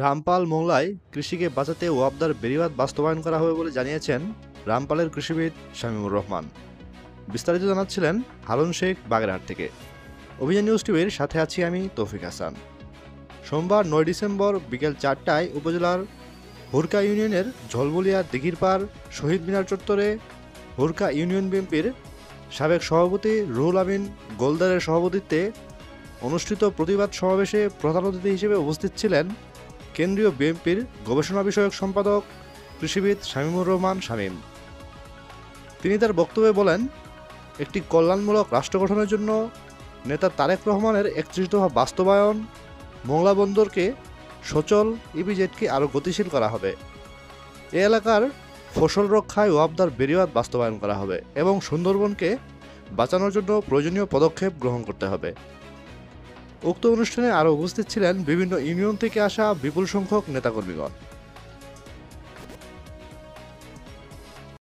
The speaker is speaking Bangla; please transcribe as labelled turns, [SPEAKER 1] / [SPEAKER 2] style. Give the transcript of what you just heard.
[SPEAKER 1] রামপাল মোংলায় কৃষিকে বাঁচাতে ওয়াপদার বেড়িবাঁধ বাস্তবায়ন করা হবে বলে জানিয়েছেন রামপালের কৃষিবিদ শামীমুর রহমান। বিস্তারিত জানাচ্ছিলেন হারুন শেখ বাগেরহাট থেকে। অভিযান নিউজ টিভির সাথে আছি আমি তৌফিক হাসান। সোমবার ৯ ডিসেম্বর বিকেল ৪টায় উপজেলার হুরকা ইউনিয়নের ঝলবুলিয়া দিঘিরপাড় শহীদ মিনার চত্বরে হুরকা ইউনিয়ন বিএনপির সাবেক সভাপতি রুহুল আমিন গোলদারের সভাপতিত্বে অনুষ্ঠিত প্রতিবাদ সমাবেশে প্রধান অতিথি হিসেবে উপস্থিত ছিলেন কেন্দ্রীয় বিএনপির গবেষণা বিষয়ক সম্পাদক কৃষিবিদ শামীমুর রহমান শামীম। তিনি তার বক্তব্যে বলেন, একটি কল্যাণমূলক রাষ্ট্র গঠনের জন্য নেতা তারেক রহমানের ৩১ দফা বাস্তবায়ন, মোংলা বন্দরকে সচল, ইপিজেডকে আরও গতিশীল করা হবে। এ এলাকার ফসল রক্ষায় ওয়াপদার বেড়িবাঁধ বাস্তবায়ন করা হবে এবং সুন্দরবনকে বাঁচানোর জন্য প্রয়োজনীয় পদক্ষেপ গ্রহণ করতে হবে। উক্ত অনুষ্ঠানে আরও উপস্থিত ছিলেন বিভিন্ন ইউনিয়ন থেকে আসা বিপুল সংখ্যক নেতাকর্মীগণ।